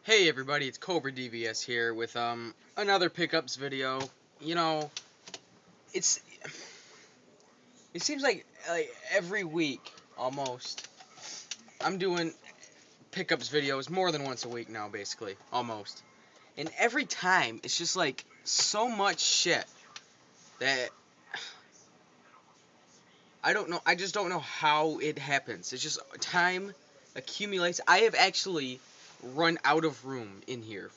Hey everybody, it's Cobra DVS here with another pickups video. You know, it's it seems like every week almost I'm doing pickups videos more than once a week now basically, almost. And every time it's just like so much shit that I don't know, I just don't know how it happens. It's just time accumulates. I have actually run out of room in here.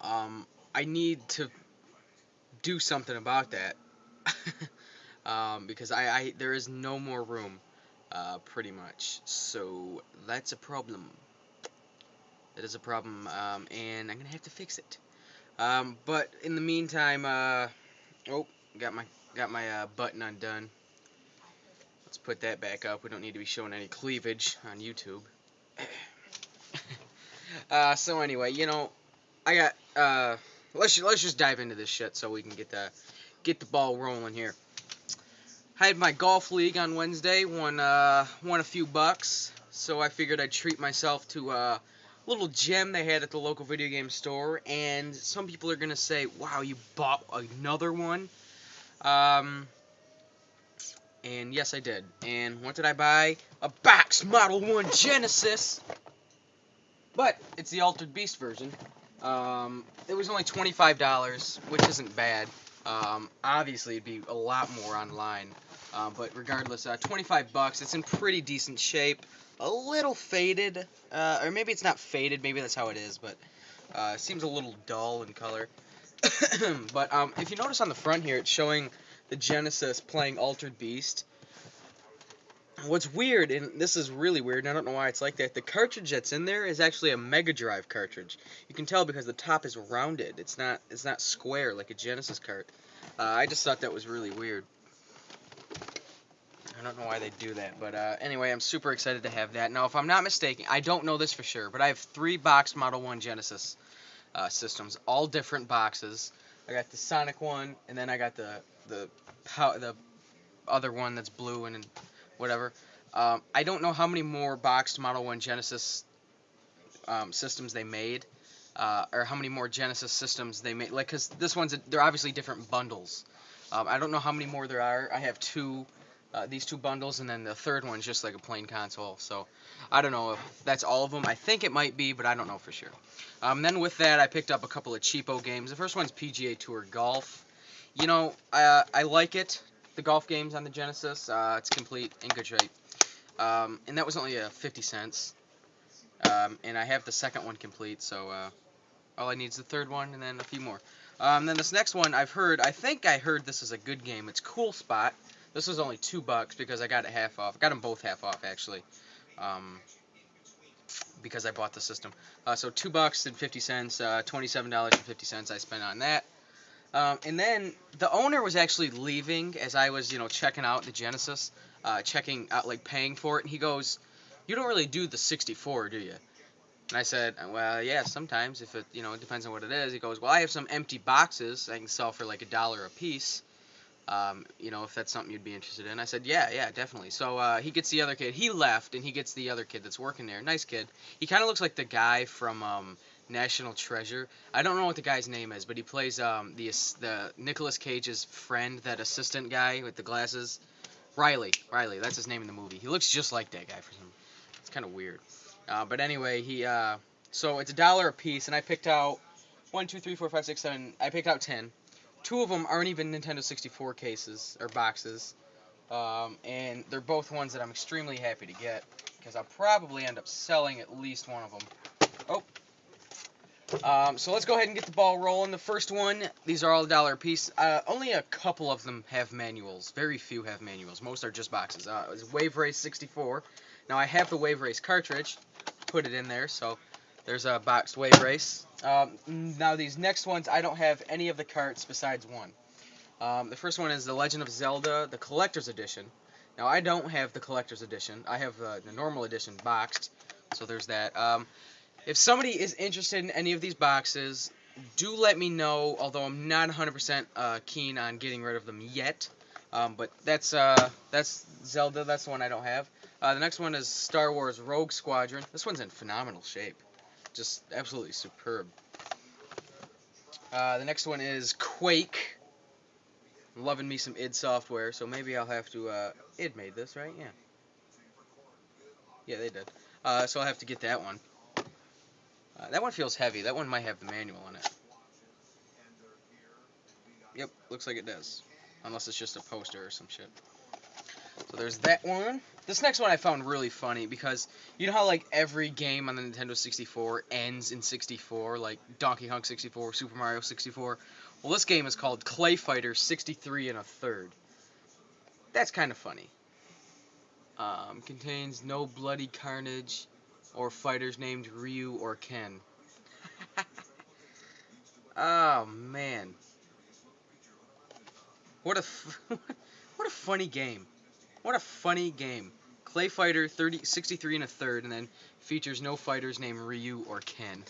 I need to do something about that. Because I there is no more room, pretty much. So that's a problem. That is a problem, and I'm gonna have to fix it. But in the meantime, oh, got my button undone. Let's put that back up. We don't need to be showing any cleavage on YouTube. So anyway, I got let's just dive into this shit so we can get the ball rolling here. I had my golf league on Wednesday, won a few bucks, so I figured I'd treat myself to a little gem they had at the local video game store. And some people are gonna say, "Wow, you bought another one?" Um, and yes, I did. And what did I buy? A Box Model 1 Genesis, but it's the Altered Beast version. It was only $25, which isn't bad. Obviously, it'd be a lot more online. But regardless, 25 bucks. It's in pretty decent shape. A little faded, or maybe it's not faded. Maybe that's how it is. But it seems a little dull in color. But if you notice on the front here, it's showing the Genesis playing Altered Beast. What's weird, and this is really weird, and I don't know why it's like that, the cartridge that's in there is actually a Mega Drive cartridge. You can tell because the top is rounded. It's not square like a Genesis cart. I just thought that was really weird. I don't know why they do that, but anyway, I'm super excited to have that. Now, if I'm not mistaken, I don't know this for sure, but I have 3 Box Model 1 Genesis systems, all different boxes. I got the Sonic one, and then I got the other one that's blue and whatever. I don't know how many more boxed Model 1 Genesis systems they made, or how many more Genesis systems they made. Like, because they're obviously different bundles. I don't know how many more there are. I have these 2 bundles, and then the third one's just like a plain console. So I don't know if that's all of them. I think it might be, but I don't know for sure. Then with that, I picked up a couple of cheapo games. The first one's PGA Tour Golf. I like it. The golf games on the Genesis, it's complete, in good shape. And that was only 50 cents. And I have the second one complete, so all I need is the third one and then a few more. Then this next one, I think I heard this is a good game. It's Cool Spot. This was only $2 because I got it half off. I got them both half off, actually, because I bought the system. So $2 and 50 cents, $27.50 I spent on that. And then the owner was actually leaving as I was, checking out the Genesis, checking out, like, paying for it. And he goes, "You don't really do the 64, do you?" And I said, "Well, yeah, sometimes if it, it depends on what it is." He goes, "Well, I have some empty boxes I can sell for like $1 a piece. If that's something you'd be interested in." I said, "Yeah, definitely." So he gets the other kid. He left, and he gets the other kid that's working there. Nice kid. He kind of looks like the guy from National Treasure. I don't know what the guy's name is, but he plays the Nicolas Cage's friend, that assistant guy with the glasses. Riley, that's his name in the movie. He looks just like that guy for some. It's kind of weird. But anyway, so it's $1 a piece, and I picked out 1, 2, 3, 4, 5, 6, 7. I picked out 10. 2 of them aren't even Nintendo 64 cases or boxes, and they're both ones that I'm extremely happy to get because I'll probably end up selling at least one of them. So let's go ahead and get the ball rolling. The first one, these are all $1 a piece. Only a couple of them have manuals. Very few have manuals. Most are just boxes. It was Wave Race 64. Now I have the Wave Race cartridge. Put it in there, so there's a boxed Wave Race. Now these next ones, I don't have any of the carts besides one. The first one is The Legend of Zelda, the Collector's Edition. Now I don't have the Collector's Edition. I have the normal edition boxed, so there's that. If somebody is interested in any of these boxes, do let me know, although I'm not 100% keen on getting rid of them yet. But that's Zelda. That's the one I don't have. The next one is Star Wars Rogue Squadron. This one's in phenomenal shape. just absolutely superb. The next one is Quake. I'm loving me some id Software, so maybe I'll have to, id made this, right? Yeah. Yeah, they did. So I'll have to get that one. That one feels heavy. That one might have the manual on it. Yep, looks like it does. Unless it's just a poster or some shit. So there's that one. This next one I found really funny because you know how like every game on the Nintendo 64 ends in 64, like Donkey Kong 64, Super Mario 64. Well, this game is called Clay Fighter 63 1/3. That's kind of funny. Contains no bloody carnage or fighters named Ryu or Ken. Oh man, what a what a funny game. What a funny game. Clay Fighter 63 1/3, and then features no fighters named Ryu or Ken.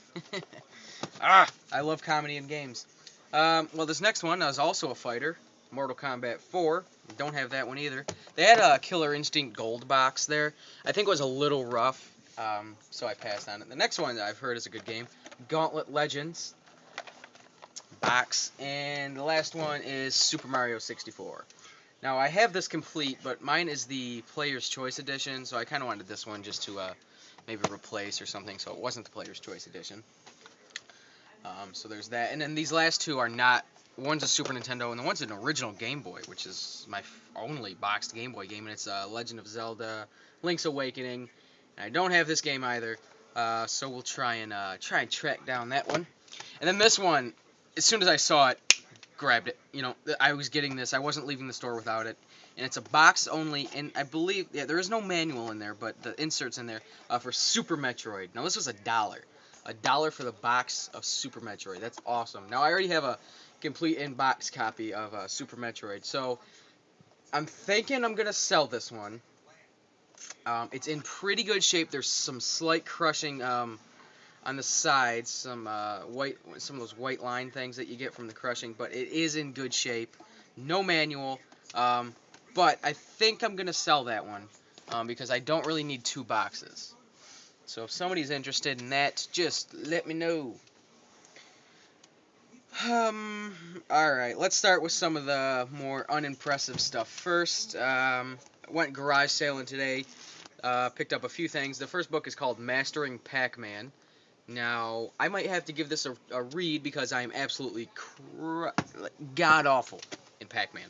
I love comedy in games. Well, this next one is also a fighter. Mortal Kombat 4. Don't have that one either. They had a Killer Instinct Gold box there. I think it was a little rough, so I passed on it. The next one that I've heard is a good game. Gauntlet Legends box. And the last one is Super Mario 64. Now, I have this complete, but mine is the Player's Choice Edition, so I kind of wanted this one just to maybe replace or something, so it wasn't the Player's Choice Edition. So there's that. And then these last two are not. One's a Super Nintendo, and the one's an original Game Boy, which is my only boxed Game Boy game, and it's Legend of Zelda, Link's Awakening. And I don't have this game either, so we'll try and track down that one. And then this one, as soon as I saw it, grabbed it. You know, I was getting this. I wasn't leaving the store without it. And it's a box only, and I believe, yeah, there is no manual in there, but the insert's in there for Super Metroid. Now, this was $1. $1 for the box of Super Metroid. That's awesome. Now, I already have a complete in-box copy of Super Metroid, so I'm thinking I'm going to sell this one. It's in pretty good shape. There's some slight crushing on the sides, some of those white line things that you get from the crushing, but it is in good shape. No manual, but I think I'm going to sell that one because I don't really need 2 boxes. So if somebody's interested in that, just let me know. Alright, let's start with some of the more unimpressive stuff. First, went garage sailing today, picked up a few things. The first book is called Mastering Pac-Man. Now, I might have to give this a read because I am absolutely god-awful in Pac-Man.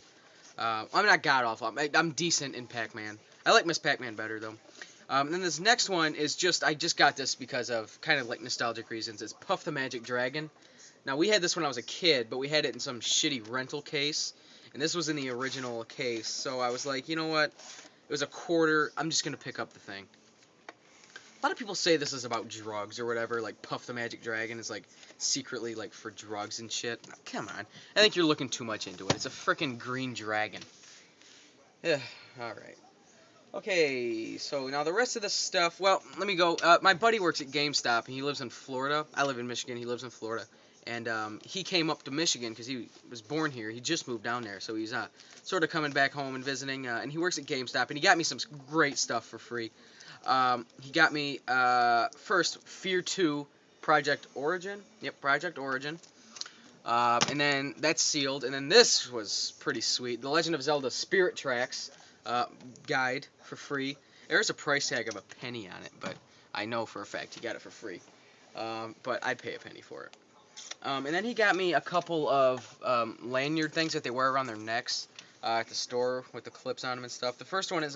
I'm not god-awful, I'm decent in Pac-Man. I like Miss Pac-Man better, though. And then this next one is I just got this because of kind of like nostalgic reasons. It's Puff the Magic Dragon. Now, we had this when I was a kid, but we had it in some shitty rental case. And this was in the original case. So I was like, you know what? It was $0.25. I'm just going to pick up the thing. A lot of people say this is about drugs or whatever. Like, Puff the Magic Dragon is, like, secretly, like, for drugs and shit. Come on. I think you're looking too much into it. It's a frickin' green dragon. Yeah, alright. Okay, so now the rest of the stuff, well, let me go. My buddy works at GameStop, and he lives in Florida. I live in Michigan. He lives in Florida. And he came up to Michigan because he was born here. He just moved down there, so he's sort of coming back home and visiting. And he works at GameStop, and he got me some great stuff for free. He got me, first, Fear 2, Project Origin. Yep, Project Origin. And then that's sealed. And then this was pretty sweet. The Legend of Zelda Spirit Tracks guide for free. There's a price tag of $0.01 on it, but I know for a fact he got it for free. But I'd pay $0.01 for it. And then he got me a couple of lanyard things that they wear around their necks at the store with the clips on them and stuff. The first one is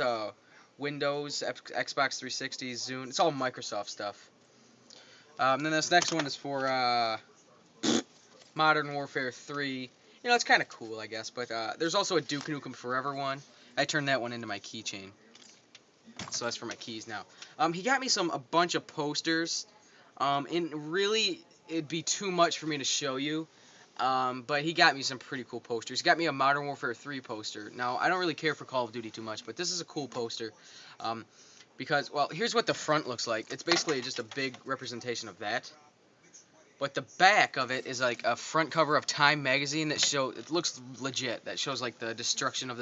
Windows, Xbox 360, Zune. It's all Microsoft stuff. And then this next one is for Modern Warfare 3. You know, it's kind of cool, I guess. But there's also a Duke Nukem Forever one. I turned that one into my keychain. So that's for my keys now. He got me a bunch of posters. And really, it'd be too much for me to show you. But he got me some pretty cool posters. He got me a Modern Warfare 3 poster. Now, I don't really care for Call of Duty too much, but this is a cool poster. Because, well, here's what the front looks like. It's basically just a big representation of that. But the back of it is like a front cover of Time magazine that it looks legit. That shows like the destruction of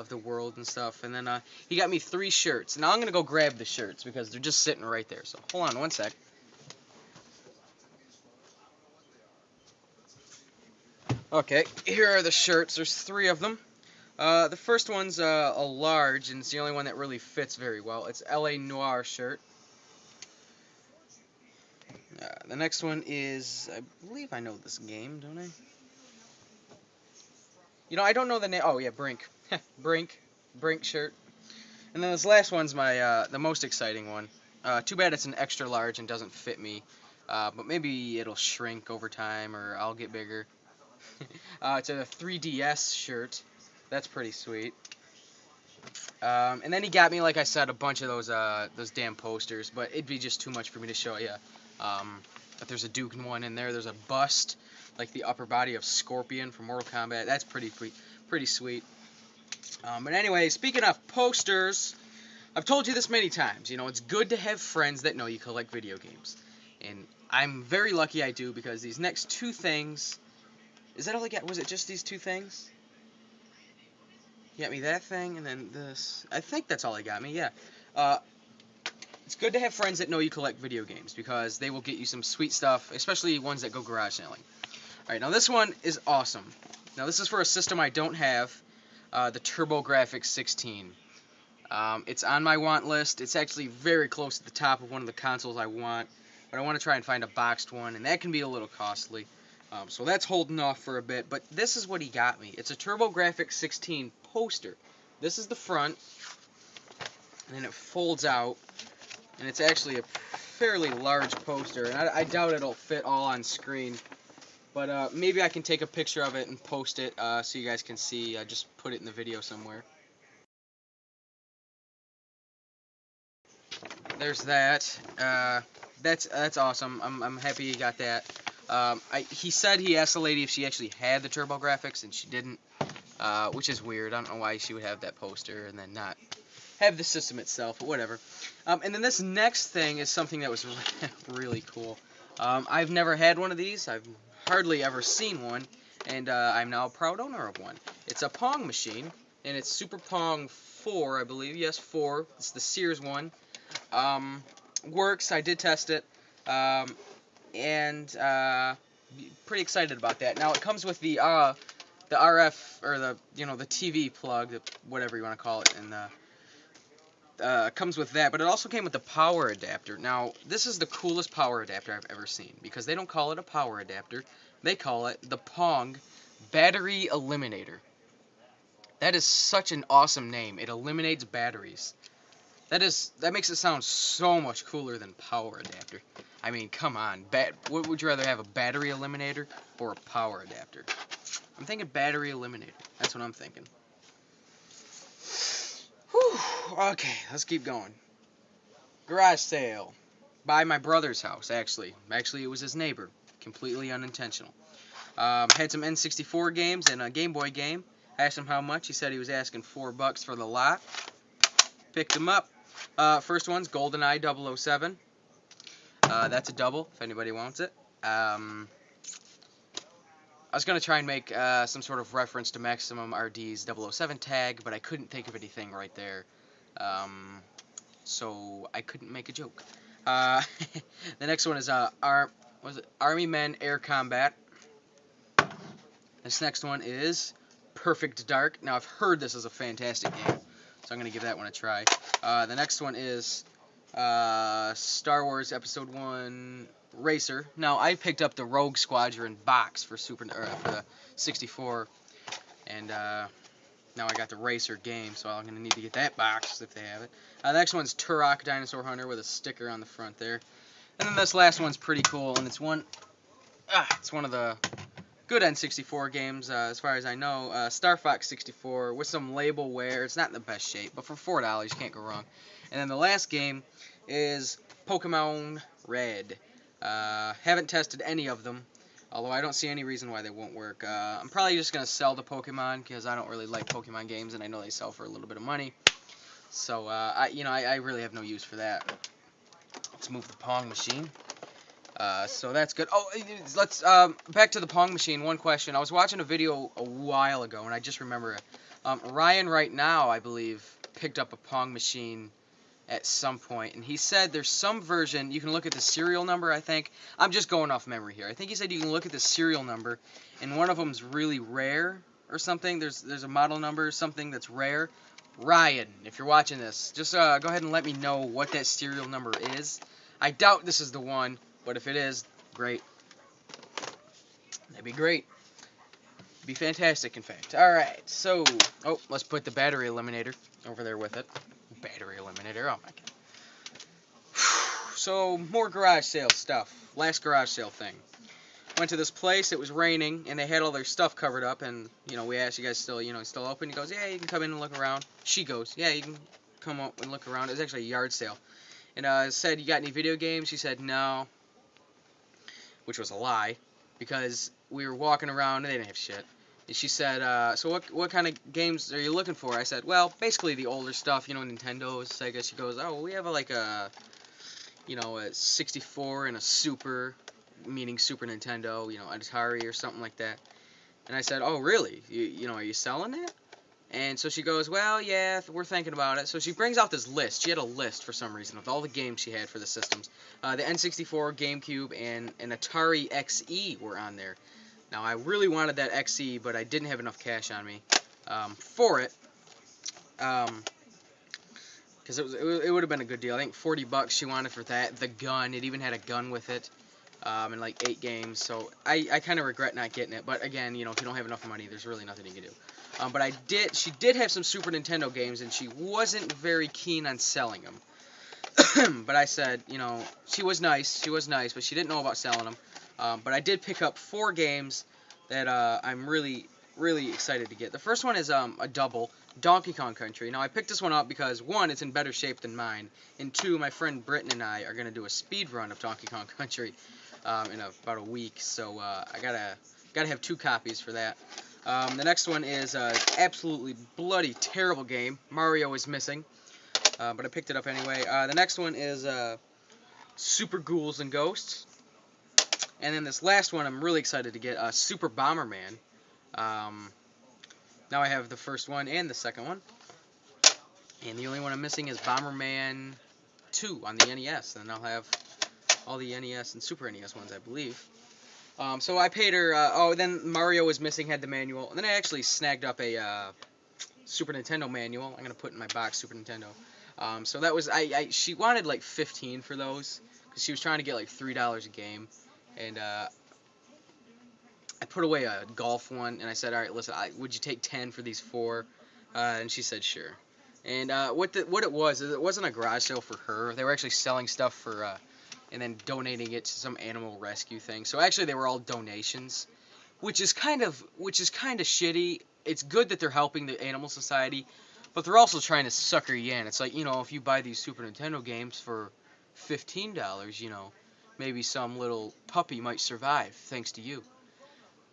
the world and stuff. And then he got me 3 shirts. Now I'm going to go grab the shirts because they're just sitting right there. So hold on one sec. Okay, here are the shirts. There's 3 of them. The first one's a large, and it's the only one that really fits very well. It's LA Noir shirt. The next one is, I believe I know this game, don't I? You know, I don't know the name. Oh yeah, Brink. Brink shirt. And then this last one's my the most exciting one. Too bad it's an extra large and doesn't fit me. But maybe it'll shrink over time, or I'll get bigger. It's a 3DS shirt. That's pretty sweet. And then he got me, like I said, a bunch of those damn posters, but it'd be just too much for me to show you. But there's a Duke one in there. There's a bust, like the upper body of Scorpion from Mortal Kombat. That's pretty sweet. But anyway, speaking of posters, I've told you this many times. You know, it's good to have friends that know you collect video games, and I'm very lucky I do, because these next 2 things. Is that all I got? Was it just these 2 things? You got me that thing, and then this. I think that's all I got me, yeah. It's good to have friends that know you collect video games, because they will get you some sweet stuff, especially ones that go garage selling. Alright, now this one is awesome. Now this is for a system I don't have, the TurboGrafx 16. It's on my want list. It's actually very close to the top of one of the consoles I want, but I want to try and find a boxed one, and that can be a little costly. So that's holding off for a bit, but this is what he got me. It's a TurboGrafx 16 poster. This is the front, and then it folds out, and it's actually a fairly large poster, and I doubt it'll fit all on screen, but maybe I can take a picture of it and post it so you guys can see. Just put it in the video somewhere. There's that. That's awesome. I'm happy you got that. He said he asked the lady if she actually had the TurboGrafx, and she didn't, which is weird. I don't know why she would have that poster and then not have the system itself, but whatever. And then this next thing is something that was really cool. I've never had one of these. I've hardly ever seen one, and I'm now a proud owner of one. It's a Pong machine, and it's Super Pong 4, I believe. Yes, 4. It's the Sears one. Works. I did test it. And pretty excited about that. Now it comes with the RF, or the the TV plug, whatever you want to call it, and it comes with that. But it also came with the power adapter. Now this is the coolest power adapter I've ever seen, because they don't call it a power adapter, they call it the Pong Battery Eliminator. That is such an awesome name. It eliminates batteries. That makes it sound so much cooler than power adapter. I mean, come on. What would you rather have, a battery eliminator or a power adapter? I'm thinking battery eliminator. That's what I'm thinking. Whew. Okay, let's keep going. Garage sale. By my brother's house, actually. Actually, it was his neighbor. Completely unintentional. Had some N64 games and a Game Boy game. Asked him how much. He said he was asking $4 for the lot. Picked him up. First one's GoldenEye 007. That's a double, if anybody wants it. I was going to try and make some sort of reference to Maximum RD's 007 tag, but I couldn't think of anything right there. So I couldn't make a joke. The next one is Army Men Air Combat. This next one is Perfect Dark. Now, I've heard this is a fantastic game, so I'm going to give that one a try. The next one is Star Wars Episode 1 Racer. Now, I picked up the Rogue Squadron box for the 64, and now I got the Racer game, so I'm going to need to get that box if they have it. The next one's Turok Dinosaur Hunter with a sticker on the front there. And then this last one's pretty cool, and it's one of the good N64 games, as far as I know. Star Fox 64 with some label wear. It's not in the best shape, but for $4, you can't go wrong. And then the last game is Pokemon Red. Haven't tested any of them, although I don't see any reason why they won't work. I'm probably just going to sell the Pokemon, because I don't really like Pokemon games, and I know they sell for a little bit of money. So, I really have no use for that. Let's move the Pong machine. So that's good. Oh, let's back to the Pong machine. One question. I was watching a video a while ago, and I just remember it. Ryan right now, I believe, picked up a Pong machine at some point, and he said there's some version you can look at the serial number. I think I'm just going off memory here. I think he said you can look at the serial number, and one of them's really rare or something. There's a model number or something that's rare. Ryan, if you're watching this, just go ahead and let me know what that serial number is. I doubt this is the one, but if it is, great. That'd be great. Be fantastic, in fact. Alright, so, let's put the battery eliminator over there with it. Battery eliminator, oh my god. So, more garage sale stuff. Last garage sale thing. Went to this place, it was raining, and they had all their stuff covered up, and, we asked, you guys still, still open? He goes, yeah, you can come in and look around. She goes, yeah, you can come up and look around. It was actually a yard sale. And said, you got any video games? She said, no. Which was a lie, because we were walking around, and they didn't have shit. And she said, so what kind of games are you looking for? I said, well, basically the older stuff, Nintendo's, Sega. She goes, oh, we have a 64 and a Super, meaning Super Nintendo, Atari or something like that. And I said, oh, really? Are you selling that? And so she goes, well, yeah, we're thinking about it. So she brings out this list. She had a list for some reason of all the games she had for the systems. The N64, GameCube, and an Atari XE were on there. Now, I really wanted that XE, but I didn't have enough cash on me for it. Because it would have been a good deal. I think $40 she wanted for that. The gun, it even had a gun with it, and like 8 games. So I kind of regret not getting it. But again, if you don't have enough money, there's really nothing you can do. But she did have some Super Nintendo games, and she wasn't very keen on selling them. But I said, she was nice, but she didn't know about selling them. But I did pick up 4 games that I'm really, really excited to get. The first one is a double, Donkey Kong Country. Now, I picked this one up because, 1, it's in better shape than mine, and 2, my friend Britton and I are going to do a speed run of Donkey Kong Country in about a week, so I gotta have 2 copies for that. The next one is absolutely bloody terrible game. Mario is missing, but I picked it up anyway. The next one is Super Ghouls and Ghosts. And then this last one I'm really excited to get, Super Bomberman. Now I have the first one and the second one. And the only one I'm missing is Bomberman 2 on the NES. And I'll have all the NES and Super NES ones, I believe. So I paid her, then Mario was missing, had the manual. And then I actually snagged up a Super Nintendo manual. I'm going to put in my box Super Nintendo. So that was, she wanted like 15 for those. Because she was trying to get like $3 a game. And I put away a golf one, and I said, all right, listen, would you take 10 for these 4? And she said, sure. And what it wasn't a garage sale for her. They were actually selling stuff for, and then donating it to some animal rescue thing. So actually, they were all donations, which is kind of shitty. It's good that they're helping the Animal Society, but they're also trying to sucker you in. It's like, if you buy these Super Nintendo games for $15, maybe some little puppy might survive thanks to you.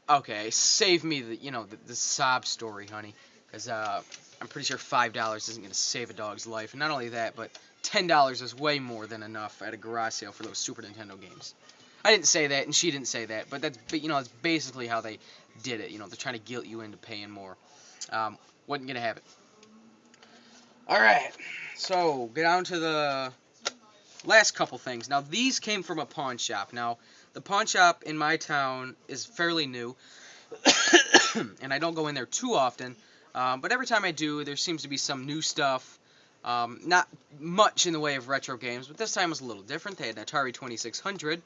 Okay, save me the sob story, honey, because I'm pretty sure $5 isn't going to save a dog's life. And not only that, but $10 is way more than enough at a garage sale for those Super Nintendo games. I didn't say that, and she didn't say that, but that's basically how they did it. They're trying to guilt you into paying more. Wasn't going to have it. All right, so get on to the last couple things. Now, these came from a pawn shop. Now, the pawn shop in my town is fairly new, and I don't go in there too often, but every time I do, there seems to be some new stuff. Not much in the way of retro games, but this time was a little different. They had an Atari 2600,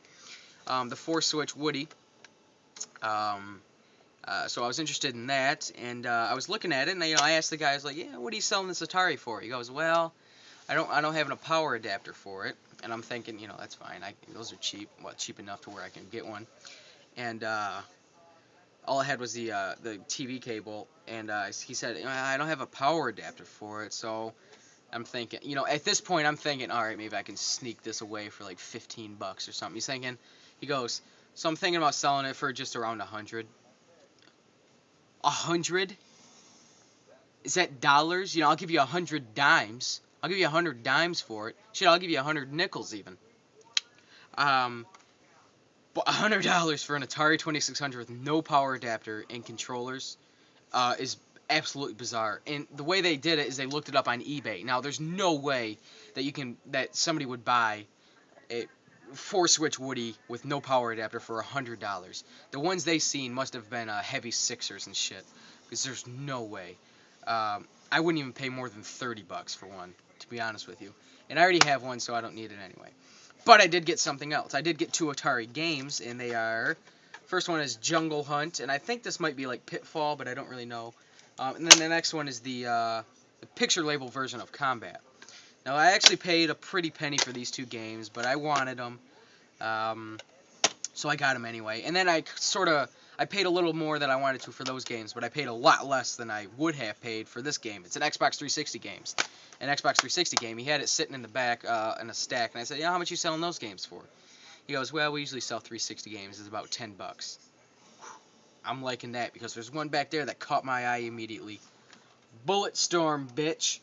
the 4-switch Woody, so I was interested in that, and I was looking at it, and I asked the guy, I was like, yeah, what are you selling this Atari for? He goes, well, I don't have a power adapter for it. And I'm thinking, that's fine. Those are cheap. Well, cheap enough to where I can get one. And all I had was the TV cable. And he said, I don't have a power adapter for it. So I'm thinking, at this point, I'm thinking, all right, maybe I can sneak this away for like $15 or something. He goes, so I'm thinking about selling it for just around $100. $100? Is that dollars? I'll give you 100 dimes. I'll give you 100 dimes for it. Shit, I'll give you 100 nickels even. But $100 for an Atari 2600 with no power adapter and controllers is absolutely bizarre. And the way they did it is they looked it up on eBay. Now, there's no way that somebody would buy a 4-switch Woody with no power adapter for $100. The ones they seen must have been heavy sixers and shit, because there's no way. I wouldn't even pay more than $30 for one, to be honest with you. And I already have one, so I don't need it anyway. But I did get something else. I did get 2 Atari games, and they are... First one is Jungle Hunt, and I think this might be like Pitfall, but I don't really know. And then the next one is the picture label version of Combat. Now, I actually paid a pretty penny for these 2 games, but I wanted them, so I got them anyway. And then I paid a little more than I wanted to for those games, but I paid a lot less than I would have paid for this game. It's an Xbox 360 games. An Xbox 360 game. He had it sitting in the back in a stack, and I said, yeah, how much you selling those games for? He goes, well, we usually sell 360 games. It's about $10. I'm liking that, because there's one back there that caught my eye immediately. Bulletstorm, bitch.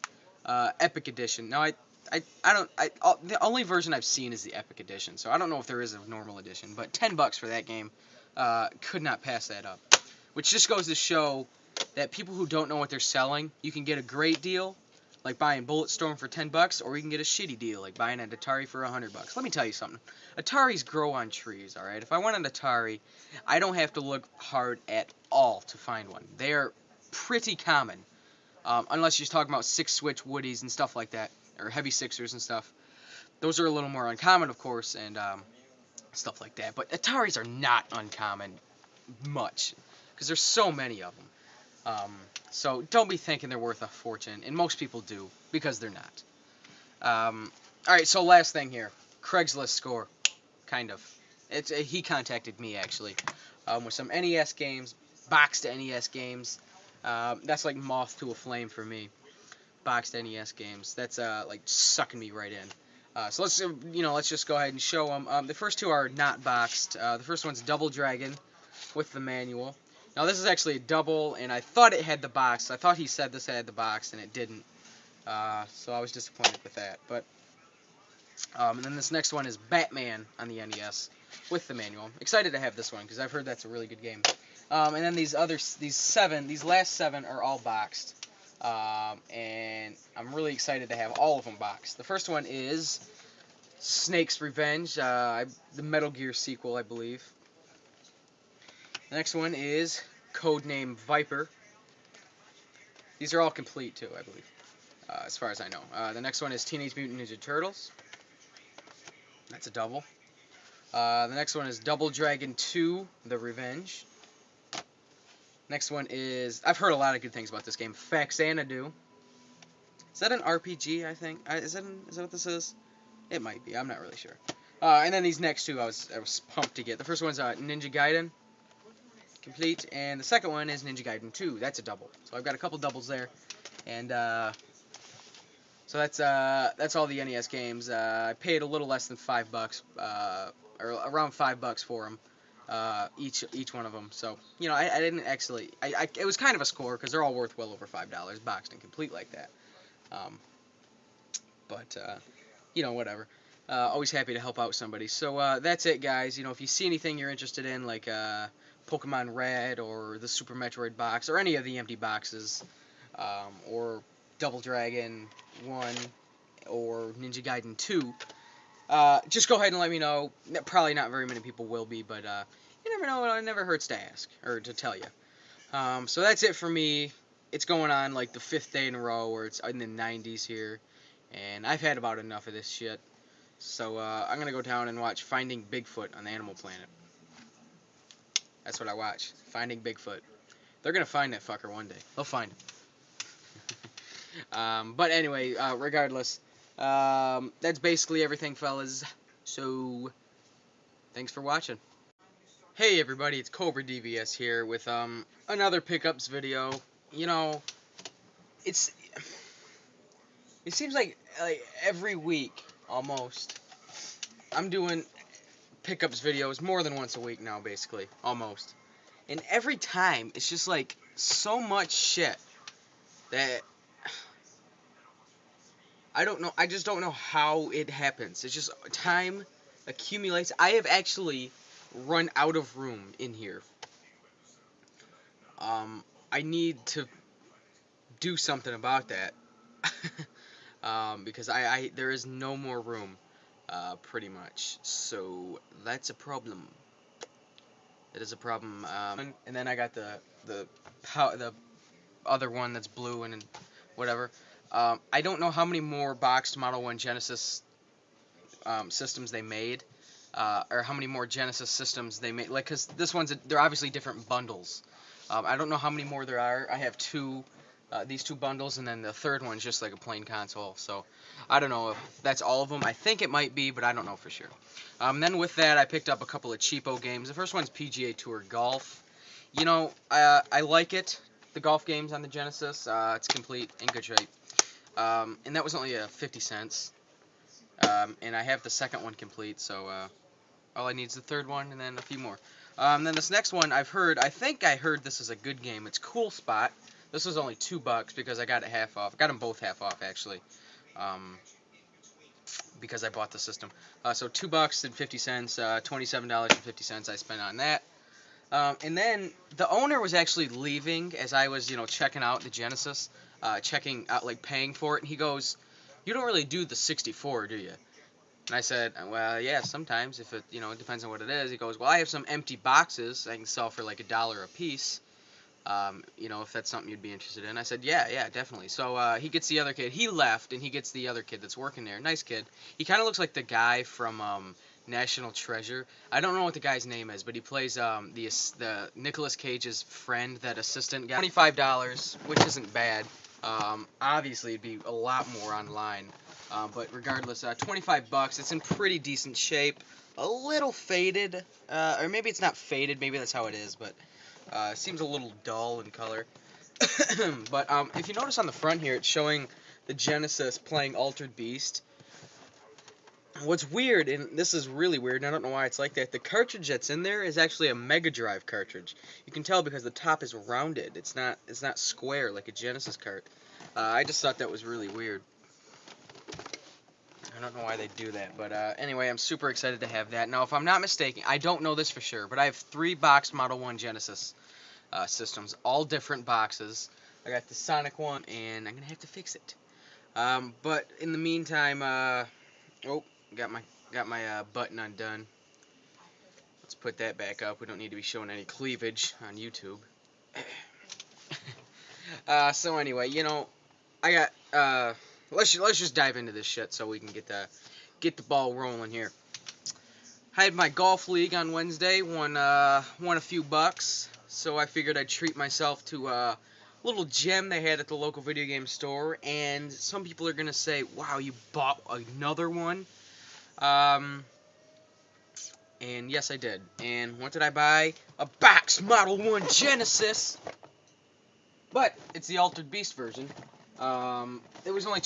Epic Edition. Now, the only version I've seen is the Epic Edition, so I don't know if there is a normal edition, but $10 for that game, could not pass that up. Which just goes to show that people who don't know what they're selling, you can get a great deal, like buying Bulletstorm for $10, or you can get a shitty deal, like buying an Atari for $100. Let me tell you something. Ataris grow on trees, alright? If I want an Atari, I don't have to look hard at all to find one. They are pretty common. Unless you're talking about 6-switch Woodies and stuff like that, or heavy sixers and stuff. Those are a little more uncommon, of course, and stuff like that. But Ataris are not uncommon much, because there's so many of them. So don't be thinking they're worth a fortune, and most people do, because they're not. Alright, so last thing here. Craigslist score. Kind of. He contacted me, actually, with some NES games, boxed NES games. That's like moth to a flame for me. Boxed NES games. That's like sucking me right in. So let's just go ahead and show them. The first 2 are not boxed. The first one's Double Dragon with the manual. Now this is actually a double, and I thought it had the box. I thought he said this had the box, and it didn't. So I was disappointed with that. But and then this next one is Batman on the NES with the manual. Excited to have this one because I've heard that's a really good game. And then these last 7 are all boxed. And I'm really excited to have all of them boxed. The first one is Snake's Revenge, the Metal Gear sequel, I believe. The next one is Codename Viper. These are all complete, too, I believe, as far as I know. The next one is Teenage Mutant Ninja Turtles. That's a double. The next one is Double Dragon 2, The Revenge. Next one is, I've heard a lot of good things about this game, Faxanadu. Is that an RPG, I think? Is that what this is? It might be, I'm not really sure. And then these next 2 I was pumped to get. The first one's Ninja Gaiden, complete, and the second one is Ninja Gaiden 2. That's a double. So I've got a couple doubles there. And so that's all the NES games. I paid a little less than $5, or around $5 for them. Each one of them. So, you know, I didn't actually... it was kind of a score, because they're all worth well over $5, boxed and complete like that. But, you know, whatever. Always happy to help out somebody. So, that's it, guys. You know, if you see anything you're interested in, like, Pokemon Red, or the Super Metroid box, or any of the empty boxes, or Double Dragon 1, or Ninja Gaiden 2, just go ahead and let me know. Probably not very many people will be, but you never know. It never hurts to ask, or to tell you. So that's it for me. It's going on like the 5th day in a row where it's in the 90s here, and I've had about enough of this shit. So I'm going to go down and watch Finding Bigfoot on Animal Planet. That's what I watch. Finding Bigfoot. They're going to find that fucker one day. They'll find him. But anyway, regardless, that's basically everything, fellas. So, thanks for watching. Hey everybody, it's Cobra DVS here with another pickups video. You know, it seems like every week almost I'm doing pickups videos more than once a week now, basically, almost. And every time it's just like so much shit that I don't know. I just don't know how it happens. It's just time accumulates. I have actually run out of room in here. I need to do something about that. Because there is no more room, pretty much. So that's a problem. It is a problem. And then I got the the other one that's blue and whatever. I don't know how many more boxed Model 1 Genesis systems they made, or how many more Genesis systems they made. Like, cause this one's they're obviously different bundles. I don't know how many more there are. I have these two bundles, and then the third one's just like a plain console. So I don't know if that's all of them. I think it might be, but I don't know for sure. Then with that, I picked up a couple of cheapo games. The first one's PGA Tour Golf. You know, I like it. The golf games on the Genesis. It's complete, in good shape. And that was only 50 cents. And I have the second one complete, so all I need is the third one, and then a few more. Then this next one, I think I heard this is a good game. It's Cool Spot. This was only $2 because I got it half off. I got them both half off, actually, because I bought the system. So $2.50, $27.50 I spent on that. And then the owner was actually leaving as I was, checking out the Genesis, checking out, like, paying for it, and he goes, "You don't really do the 64, do you?" And I said, "Well, yeah, sometimes, if it, it depends on what it is." He goes, "Well, I have some empty boxes I can sell for like $1 a piece, if that's something you'd be interested in." I said, yeah, definitely. So he gets the other kid. He left, and he gets the other kid that's working there. Nice kid. He kind of looks like the guy from National Treasure. I don't know what the guy's name is, but he plays the Nicolas Cage's friend, that assistant guy. $25, which isn't bad. Obviously, it'd be a lot more online. But regardless, $25. It's in pretty decent shape. A little faded, or maybe it's not faded. Maybe that's how it is, but it seems a little dull in color. But if you notice on the front here, it's showing the Genesis playing Altered Beast. What's weird, and this is really weird, and I don't know why it's like that, the cartridge that's in there is actually a Mega Drive cartridge. You can tell because the top is rounded. It's not square like a Genesis cart. I just thought that was really weird. I don't know why they do that, but anyway, I'm super excited to have that. Now, if I'm not mistaken, I don't know this for sure, but I have 3 boxed Model 1 Genesis systems, all different boxes. I got the Sonic one, and I'm going to have to fix it. But in the meantime, got my button undone. Let's put that back up. We don't need to be showing any cleavage on YouTube. So anyway, I got let's just dive into this shit so we can get the ball rolling here. I had my golf league on Wednesday, won a few bucks, so I figured I'd treat myself to a little gem they had at the local video game store. And some people are gonna say, "Wow, you bought another one?" And yes, I did. And what did I buy? A box Model 1 Genesis. But it's the Altered Beast version. It was only